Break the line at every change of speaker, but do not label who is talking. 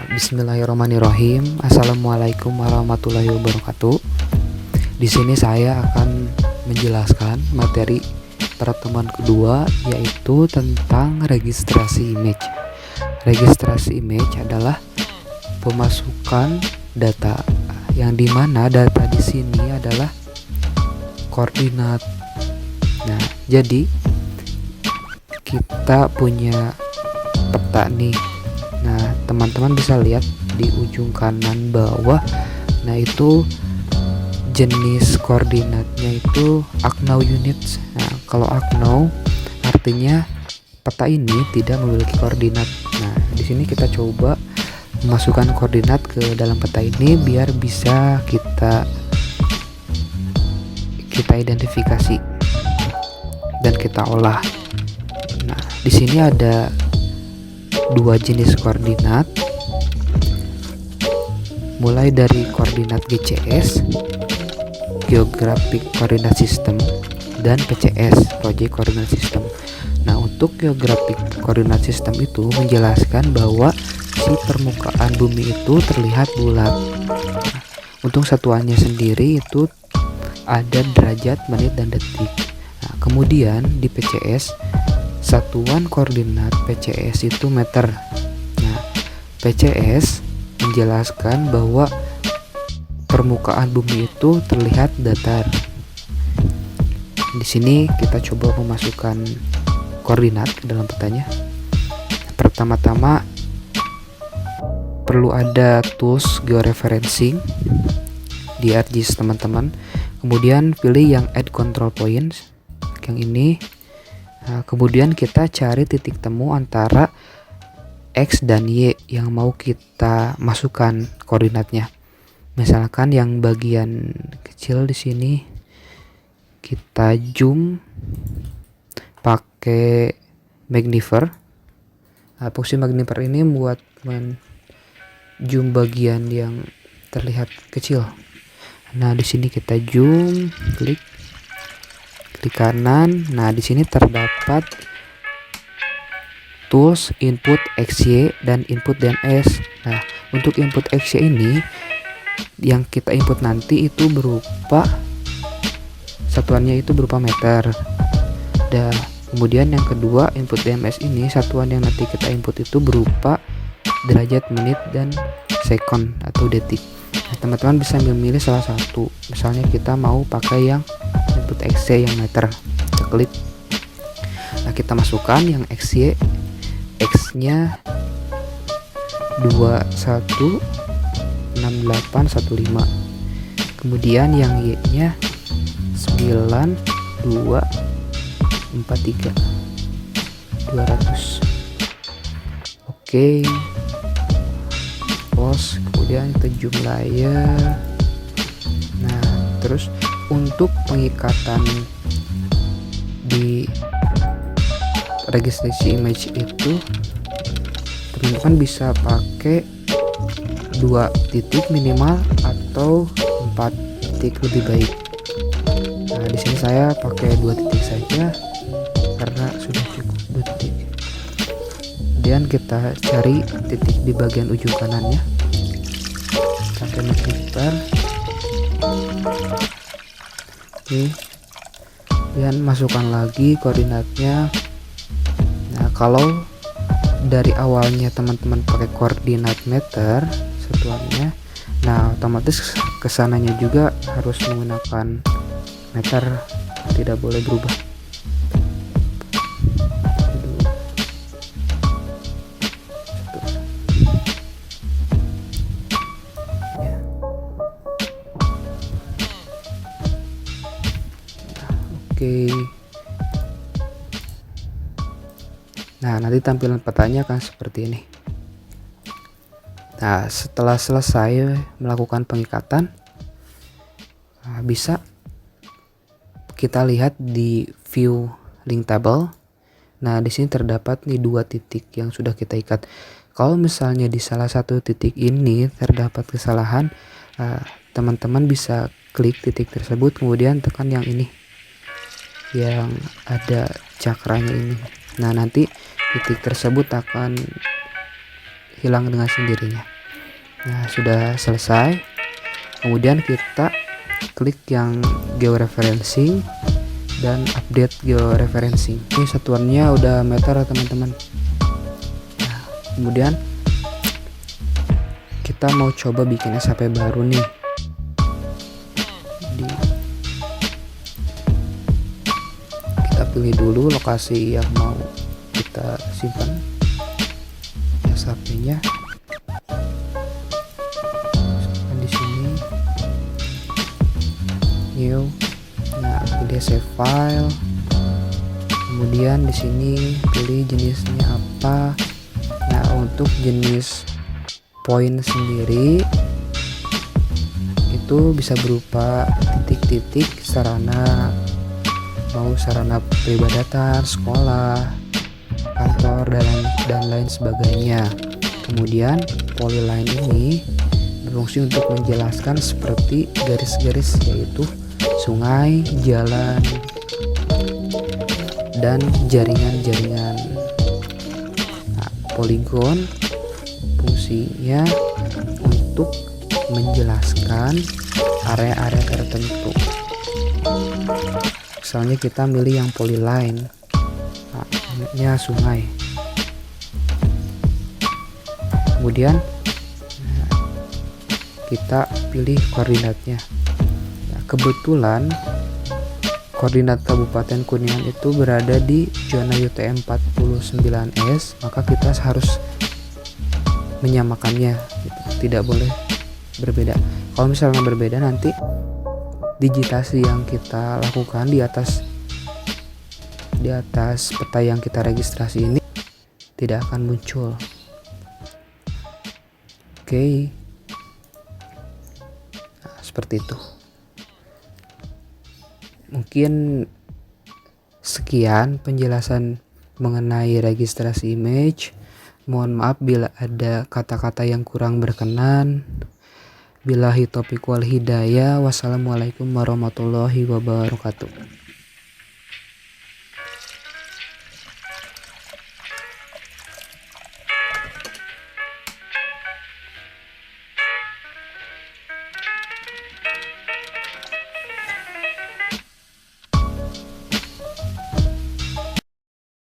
Bismillahirrahmanirrahim. Assalamualaikum warahmatullahi wabarakatuh. Di sini saya akan menjelaskan materi pertemuan kedua, yaitu tentang registrasi image. Registrasi image adalah pemasukan data, yang dimana data di sini adalah koordinat. Nah, jadi kita punya peta nih. Nah, teman-teman bisa lihat di ujung kanan bawah. Nah, itu jenis koordinatnya itu AKNOW units. Nah, kalau AKNOW artinya peta ini tidak memiliki koordinat. Nah, di sini kita coba memasukkan koordinat ke dalam peta ini biar bisa kita identifikasi dan kita olah. Nah, di sini ada dua jenis koordinat, mulai dari koordinat GCS, Geographic Coordinate System, dan PCS, Project Coordinate System. Nah, untuk Geographic Coordinate System itu menjelaskan bahwa si permukaan bumi itu terlihat bulat. Nah, untuk satuannya sendiri itu ada derajat, menit, dan detik. Nah, kemudian di PCS, satuan koordinat PCS itu meter. Nah, PCS menjelaskan bahwa permukaan bumi itu terlihat datar. Di sini kita coba memasukkan koordinat ke dalam petanya. Pertama-tama perlu ada tools georeferencing di ArcGIS teman-teman. Kemudian pilih yang add control points, yang ini. Nah, kemudian kita cari titik temu antara X dan Y yang mau kita masukkan koordinatnya. Misalkan yang bagian kecil di sini kita zoom pakai magnifier. Nah, fungsi magnifier ini buat zoom bagian yang terlihat kecil. Nah, di sini kita zoom, klik kanan. Nah, di sini terdapat tools input XY dan input DMS. Nah, untuk input XY ini yang kita input nanti itu berupa satuannya itu berupa meter. Dan kemudian yang kedua, input DMS ini satuan yang nanti kita input itu berupa derajat, menit, dan second atau detik. Nah, teman-teman bisa memilih salah satu. Misalnya kita mau pakai yang input XY yang meter, kita klik. Nah, kita masukkan yang XY, X-nya 216815. Kemudian yang Y-nya 9243 200. Oke. Pause, kemudian kita zoom layar. Nah, terus untuk pengikatan di registrasi image itu teman-teman bisa pakai 2 titik minimal atau 4 titik lebih baik. Nah, di sini saya pakai 2 titik saja karena sudah cukup 2 titik. Kemudian kita cari titik di bagian ujung kanannya pakai magnifier. Oke, kemudian masukkan lagi koordinatnya. Nah, kalau dari awalnya teman-teman pakai koordinat meter satuannya, nah otomatis kesananya juga harus menggunakan meter, tidak boleh berubah. Oke. Nah, nanti tampilan petanya akan seperti ini. Nah, setelah selesai melakukan pengikatan, bisa kita lihat di view link table. Nah, di sini terdapat nih 2 titik yang sudah kita ikat. Kalau misalnya di salah satu titik ini terdapat kesalahan, teman-teman bisa klik titik tersebut, kemudian tekan yang ini yang ada cakranya ini. Nah, nanti titik tersebut akan hilang dengan sendirinya. Nah, sudah selesai. Kemudian kita klik yang georeferencing dan update georeferencing. Ini satuannya udah meter teman-teman. Nah, kemudian kita mau coba bikin SHP baru nih. Kita pilih dulu lokasi yang mau kita simpan SHP-nya. Simpan di sini. New. Nah, pilih save file. Kemudian di sini pilih jenisnya apa. Nah, untuk jenis poin sendiri itu bisa berupa titik-titik sarana, mau sarana peribadatan, sekolah, kantor, dan lain sebagainya. Kemudian polyline ini berfungsi untuk menjelaskan seperti garis-garis, yaitu sungai, jalan, dan jaringan-jaringan. Nah, poligon fungsinya untuk menjelaskan area-area tertentu. Misalnya kita milih yang polyline, nah, ini sungai. Kemudian kita pilih koordinatnya. Nah, kebetulan koordinat Kabupaten Kuningan itu berada di zona UTM 49S, maka kita harus menyamakannya, gitu. Tidak boleh berbeda. Kalau misalnya berbeda, nanti digitasi yang kita lakukan di atas peta yang kita registrasi ini tidak akan muncul. Oke. Nah, seperti itu. Mungkin sekian penjelasan mengenai registrasi image. Mohon maaf bila ada kata-kata yang kurang berkenan. Billahi taufiq wal hidayah. Wassalamualaikum warahmatullahi wabarakatuh.